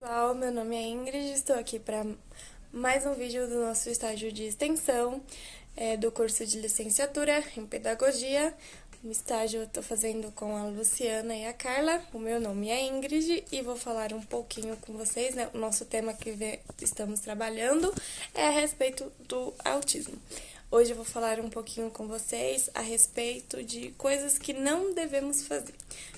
Pessoal, meu nome é Ingrid, estou aqui para mais um vídeo do nosso estágio de extensão do curso de licenciatura em pedagogia. O estágio eu estou fazendo com a Luciana e a Carla. O meu nome é Ingrid e vou falar um pouquinho com vocês, né? O nosso tema que estamos trabalhando é a respeito do autismo. Hoje eu vou falar um pouquinho com vocês a respeito de coisas que não devemos fazer.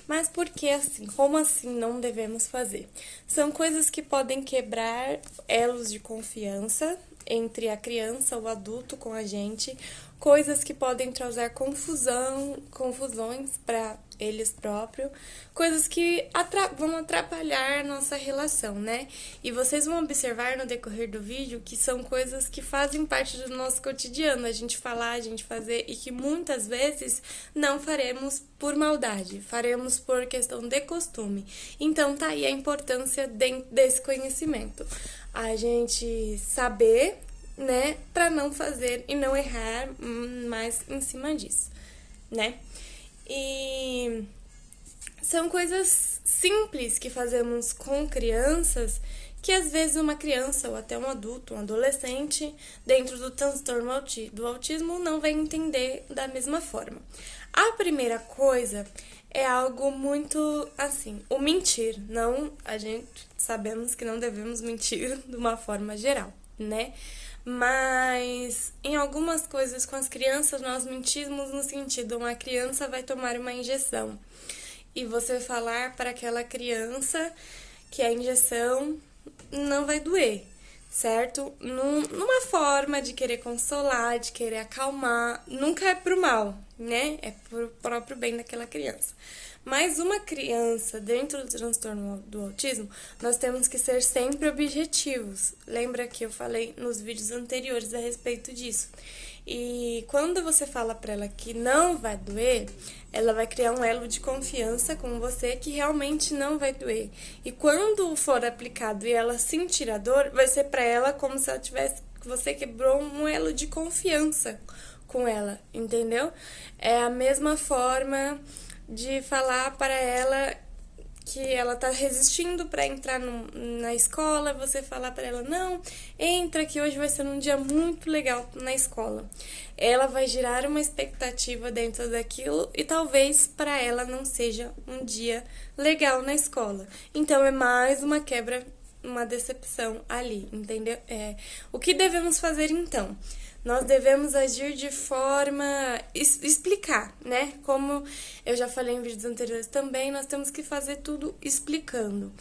Mas por que assim? Como assim não devemos fazer? São coisas que podem quebrar elos de confiança entre a criança ou o adulto com a gente, coisas que podem trazer confusões para eles próprios, coisas que vão atrapalhar nossa relação, né? E vocês vão observar no decorrer do vídeo que são coisas que fazem parte do nosso cotidiano, a gente falar, a gente fazer, e que muitas vezes não faremos por maldade, faremos por questão de costume. Então tá aí a importância desse conhecimento. A gente saber, né, para não fazer e não errar mais em cima disso, né? E são coisas simples que fazemos com crianças que às vezes uma criança ou até um adulto, um adolescente, dentro do transtorno do autismo não vai entender da mesma forma. A primeira coisa é algo muito assim, o mentir. Não, a gente sabemos que não devemos mentir de uma forma geral, né? Mas em algumas coisas com as crianças nós mentimos no sentido, uma criança vai tomar uma injeção e você falar para aquela criança que a injeção não vai doer, certo? Numa forma de querer consolar, de querer acalmar, nunca é pro mal, né? É pro próprio bem daquela criança. Mas uma criança dentro do transtorno do autismo, nós temos que ser sempre objetivos. Lembra que eu falei nos vídeos anteriores a respeito disso? E quando você fala para ela que não vai doer, ela vai criar um elo de confiança com você que realmente não vai doer. E quando for aplicado e ela sentir a dor, vai ser para ela como se ela tivesse, você quebrou um elo de confiança com ela, entendeu? É a mesma forma de falar para ela que ela tá resistindo para entrar na escola, você falar para ela, não, entra que hoje vai ser um dia muito legal na escola. Ela vai gerar uma expectativa dentro daquilo e talvez para ela não seja um dia legal na escola. Então é mais uma quebra, uma decepção ali, entendeu? O que devemos fazer então? Nós devemos agir de forma explicar, né? Como eu já falei em vídeos anteriores também, nós temos que fazer tudo explicando.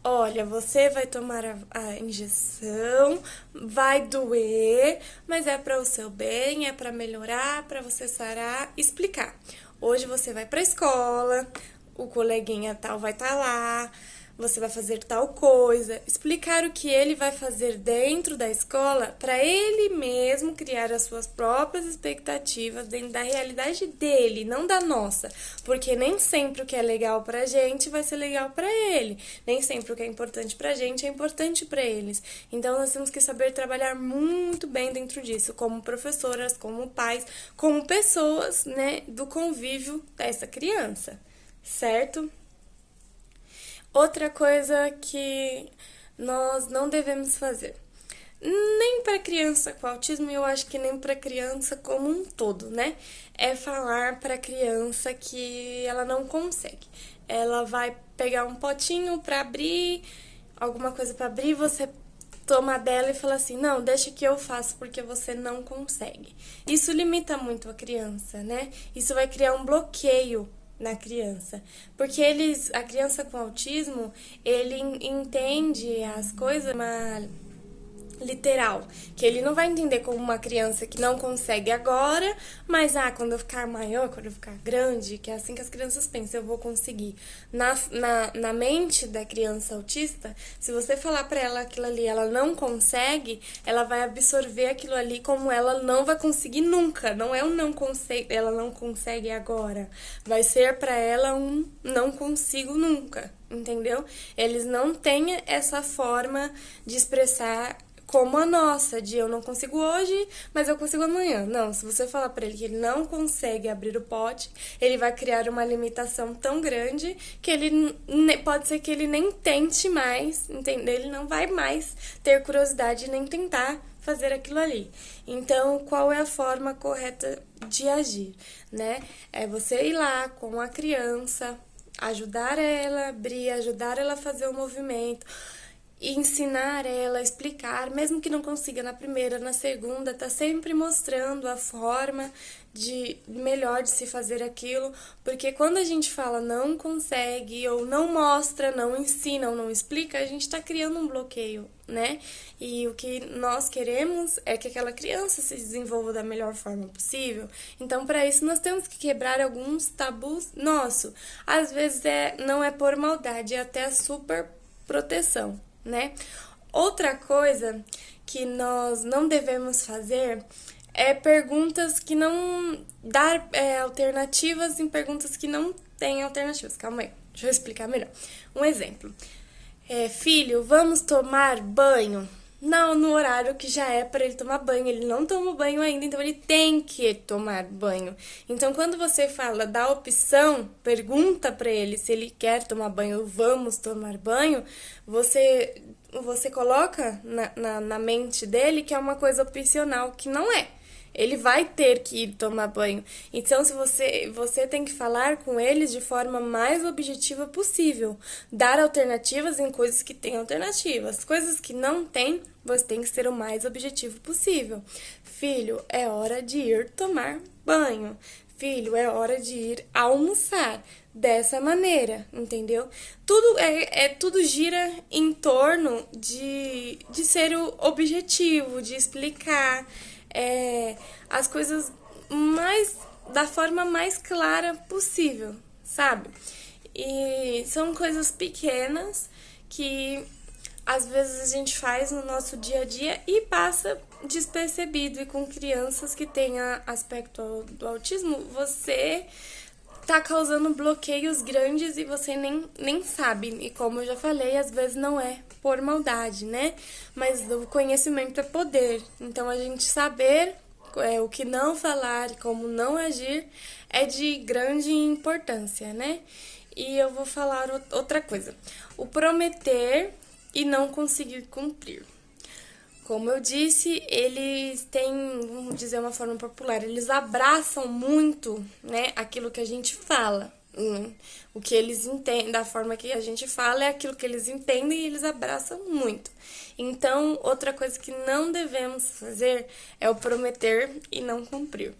Olha, você vai tomar a injeção, vai doer, mas é para o seu bem, é para melhorar, para você sarar, explicar. Hoje você vai para a escola, o coleguinha tal vai estar lá, você vai fazer tal coisa, explicar o que ele vai fazer dentro da escola para ele mesmo criar as suas próprias expectativas dentro da realidade dele, não da nossa, porque nem sempre o que é legal pra gente vai ser legal pra ele, nem sempre o que é importante pra gente é importante pra eles. Então nós temos que saber trabalhar muito bem dentro disso, como professoras, como pais, como pessoas, né, do convívio dessa criança, certo? Outra coisa que nós não devemos fazer, nem para criança com autismo, eu acho que nem para criança como um todo, né? É falar para criança que ela não consegue. Ela vai pegar um potinho para abrir, alguma coisa para abrir, você toma dela e fala assim, não, deixa que eu faço porque você não consegue. Isso limita muito a criança, né? Isso vai criar um bloqueio na criança, porque a criança com autismo, ele entende as coisas literal, que ele não vai entender como uma criança que não consegue agora, mas quando eu ficar maior, quando eu ficar grande, que é assim que as crianças pensam, eu vou conseguir. Na mente da criança autista, se você falar pra ela aquilo ali, ela não consegue, ela vai absorver aquilo ali como ela não vai conseguir nunca. Não é um não consegue, ela não consegue agora. Vai ser pra ela um não consigo nunca, entendeu? Eles não têm essa forma de expressar como a nossa, de eu não consigo hoje, mas eu consigo amanhã. Não, se você falar pra ele que ele não consegue abrir o pote, ele vai criar uma limitação tão grande que ele pode ser que ele nem tente mais, entendeu? Ele não vai mais ter curiosidade nem tentar fazer aquilo ali. Então, qual é a forma correta de agir, né? É você ir lá com a criança, ajudar ela a abrir, ajudar ela a fazer o movimento, ensinar ela, explicar, mesmo que não consiga na primeira, na segunda, tá sempre mostrando a forma de melhor de se fazer aquilo, porque quando a gente fala não consegue, ou não mostra, não ensina, ou não explica, a gente tá criando um bloqueio, né? E o que nós queremos é que aquela criança se desenvolva da melhor forma possível. Então, para isso, nós temos que quebrar alguns tabus nossos. Às vezes não é por maldade, é até a super proteção, né? Outra coisa que nós não devemos fazer é perguntas que não dar alternativas em perguntas que não têm alternativas. Calma aí, deixa eu explicar melhor. Um exemplo. Filho, vamos tomar banho? Não, no horário que já é para ele tomar banho. Ele não toma banho ainda, então ele tem que tomar banho. Então, quando você fala da opção, pergunta para ele se ele quer tomar banho, vamos tomar banho, você coloca na mente dele que é uma coisa opcional, que não é. Ele vai ter que ir tomar banho. Então, se você tem que falar com eles de forma mais objetiva possível. Dar alternativas em coisas que têm alternativas. Coisas que não tem, você tem que ser o mais objetivo possível. Filho, é hora de ir tomar banho. Filho, é hora de ir almoçar. Dessa maneira, entendeu? Tudo gira em torno de ser o objetivo, de explicar as coisas da forma mais clara possível, sabe? E são coisas pequenas que às vezes a gente faz no nosso dia a dia e passa despercebido. E com crianças que têm aspecto do autismo, você tá causando bloqueios grandes e você nem sabe. E como eu já falei, às vezes não é por maldade, né? Mas o conhecimento é poder. Então, a gente saber o que não falar e como não agir é de grande importância, né? E eu vou falar outra coisa. O prometer e não conseguir cumprir. Como eu disse, eles têm, vamos dizer uma forma popular, eles abraçam muito, né, aquilo que a gente fala. O que eles entendem, da forma que a gente fala, é aquilo que eles entendem e eles abraçam muito. Então, outra coisa que não devemos fazer é o prometer e não cumprir.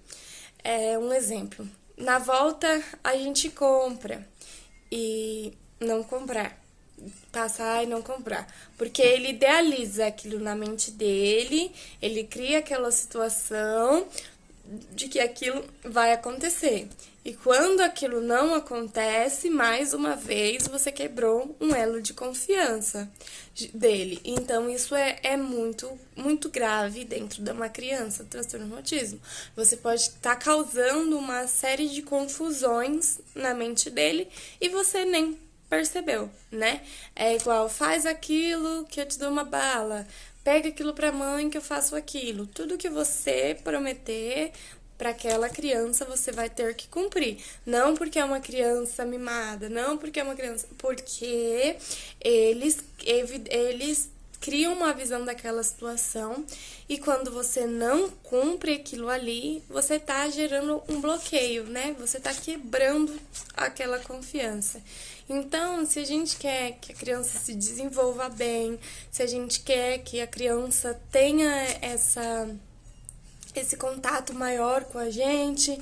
Um exemplo. Na volta, a gente compra e não comprar. Passar e não comprar. Porque ele idealiza aquilo na mente dele, ele cria aquela situação de que aquilo vai acontecer. E quando aquilo não acontece, mais uma vez você quebrou um elo de confiança dele. Então, isso é muito, muito grave dentro de uma criança, transtorno do autismo. Você pode estar causando uma série de confusões na mente dele e você nem percebeu, né? É igual, faz aquilo que eu te dou uma bala, pega aquilo pra mãe que eu faço aquilo. Tudo que você prometer para aquela criança, você vai ter que cumprir. Não porque é uma criança mimada, não porque é uma criança... Porque eles criam uma visão daquela situação e quando você não cumpre aquilo ali, você tá gerando um bloqueio, né? Você tá quebrando aquela confiança. Então, se a gente quer que a criança se desenvolva bem, se a gente quer que a criança tenha esse contato maior com a gente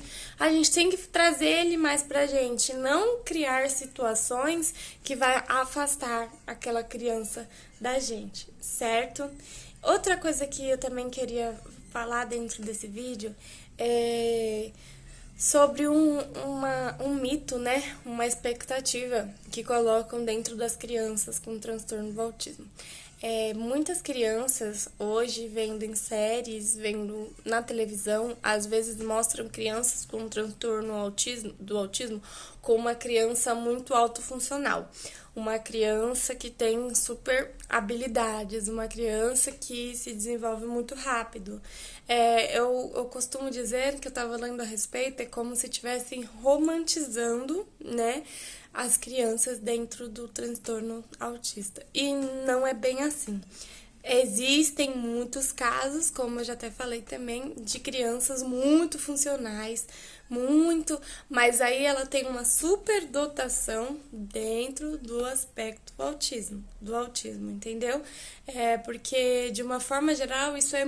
tem que trazer ele mais pra gente, não criar situações que vai afastar aquela criança da gente, certo? Outra coisa que eu também queria falar dentro desse vídeo é sobre um mito, né? Uma expectativa que colocam dentro das crianças com transtorno do autismo. Muitas crianças hoje vendo em séries, vendo na televisão, às vezes mostram crianças com transtorno do autismo como uma criança muito autofuncional. uma criança que tem super habilidades, uma criança que se desenvolve muito rápido. Eu costumo dizer que eu estava lendo a respeito, é como se estivessem romantizando, né, as crianças dentro do transtorno autista. E não é bem assim. Existem muitos casos, como eu já até falei também, de crianças muito funcionais, muito, mas aí ela tem uma superdotação dentro do aspecto do autismo, entendeu? Porque de uma forma geral isso é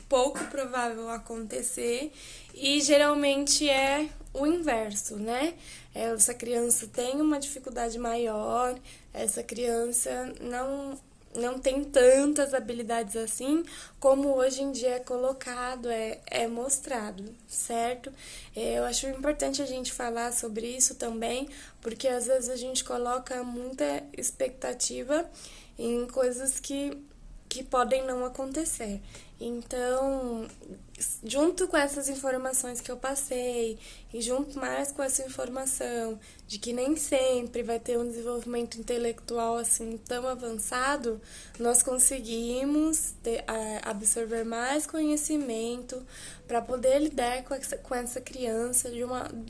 pouco provável acontecer e geralmente é o inverso, né? Essa criança tem uma dificuldade maior, essa criança não tem tantas habilidades assim, como hoje em dia é colocado, é mostrado, certo? Eu acho importante a gente falar sobre isso também, porque às vezes a gente coloca muita expectativa em coisas que podem não acontecer. Então, junto com essas informações que eu passei, e junto mais com essa informação de que nem sempre vai ter um desenvolvimento intelectual assim tão avançado, nós conseguimos absorver mais conhecimento para poder lidar com essa criança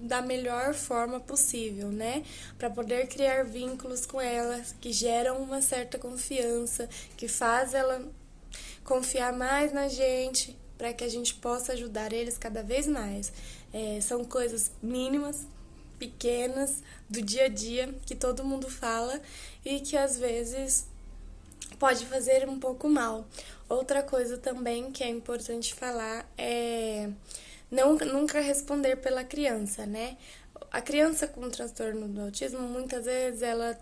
da melhor forma possível, né? Para poder criar vínculos com ela que geram uma certa confiança, que faz ela confiar mais na gente, para que a gente possa ajudar eles cada vez mais. São coisas mínimas, pequenas, do dia a dia, que todo mundo fala e que às vezes pode fazer um pouco mal. Outra coisa também que é importante falar é nunca responder pela criança, né? A criança com transtorno do autismo, muitas vezes ela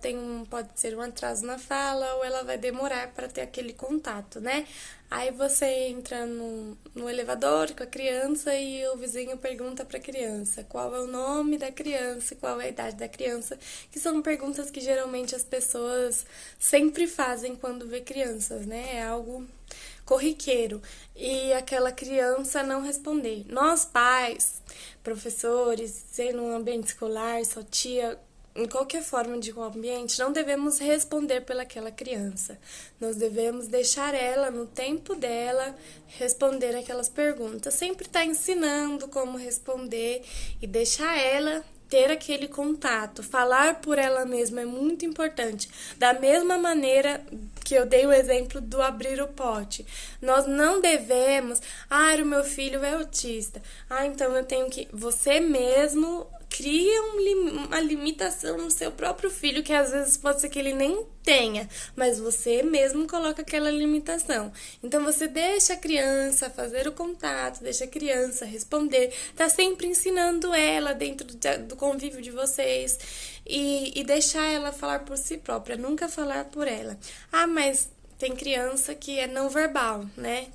pode ser um atraso na fala ou ela vai demorar para ter aquele contato, né? Aí você entra no elevador com a criança e o vizinho pergunta para a criança qual é o nome da criança, qual é a idade da criança, que são perguntas que geralmente as pessoas sempre fazem quando vê crianças, né? É algo corriqueiro. E aquela criança não responder. Nós, pais, professores, sendo um ambiente escolar, sua tia, em qualquer forma de ambiente, não devemos responder pelaquela criança. Nós devemos deixar ela, no tempo dela, responder aquelas perguntas. Sempre estar ensinando como responder e deixar ela ter aquele contato, falar por ela mesma é muito importante. Da mesma maneira que eu dei o exemplo do abrir o pote. Nós não devemos, o meu filho é autista. Então eu tenho que... Você mesmo cria uma limitação no seu próprio filho, que às vezes pode ser que ele nem tenha, mas você mesmo coloca aquela limitação. Então você deixa a criança fazer o contato, deixa a criança responder, tá sempre ensinando ela dentro do convívio de vocês e deixar ela falar por si própria, nunca falar por ela. Mas tem criança que é não verbal, né?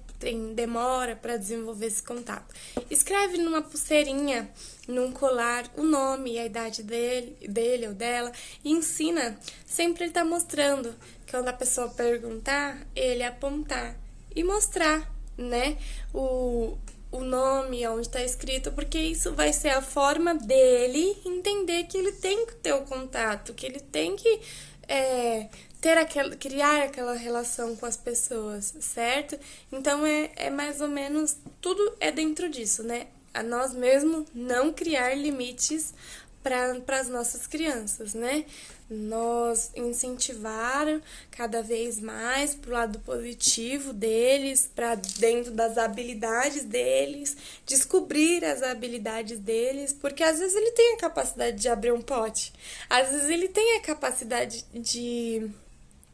Demora para desenvolver esse contato. Escreve numa pulseirinha, num colar, o nome e a idade dele ou dela e ensina. Sempre ele tá mostrando. Quando a pessoa perguntar, ele apontar e mostrar, né? O nome, onde está escrito, porque isso vai ser a forma dele entender que ele tem que ter o contato, que ele tem que criar aquela relação com as pessoas, certo? Então é mais ou menos, tudo é dentro disso, né? A nós mesmos não criar limites para as nossas crianças, né? Nós incentivar cada vez mais para o lado positivo deles, para dentro das habilidades deles, descobrir as habilidades deles, porque às vezes ele tem a capacidade de abrir um pote, às vezes ele tem a capacidade de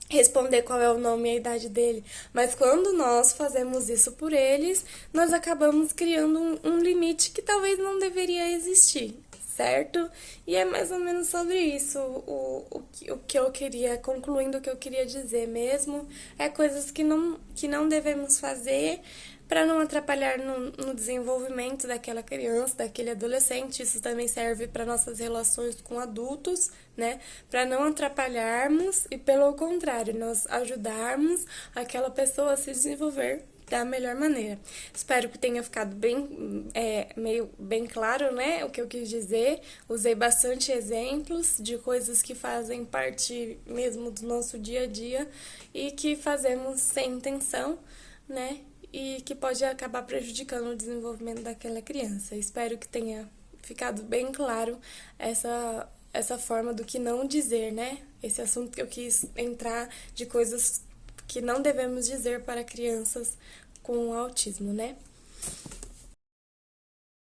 responder qual é o nome e a idade dele, mas quando nós fazemos isso por eles, nós acabamos criando um limite que talvez não deveria existir, certo? E é mais ou menos sobre isso o que eu queria, concluindo o que eu queria dizer mesmo, é coisas que não devemos fazer, para não atrapalhar no desenvolvimento daquela criança, daquele adolescente. Isso também serve para nossas relações com adultos, né? Para não atrapalharmos e, pelo contrário, nós ajudarmos aquela pessoa a se desenvolver da melhor maneira. Espero que tenha ficado meio bem claro, né, o que eu quis dizer. Usei bastante exemplos de coisas que fazem parte mesmo do nosso dia a dia e que fazemos sem intenção, né, e que pode acabar prejudicando o desenvolvimento daquela criança. Espero que tenha ficado bem claro essa forma do que não dizer, né? Esse assunto que eu quis entrar de coisas que não devemos dizer para crianças com autismo, né?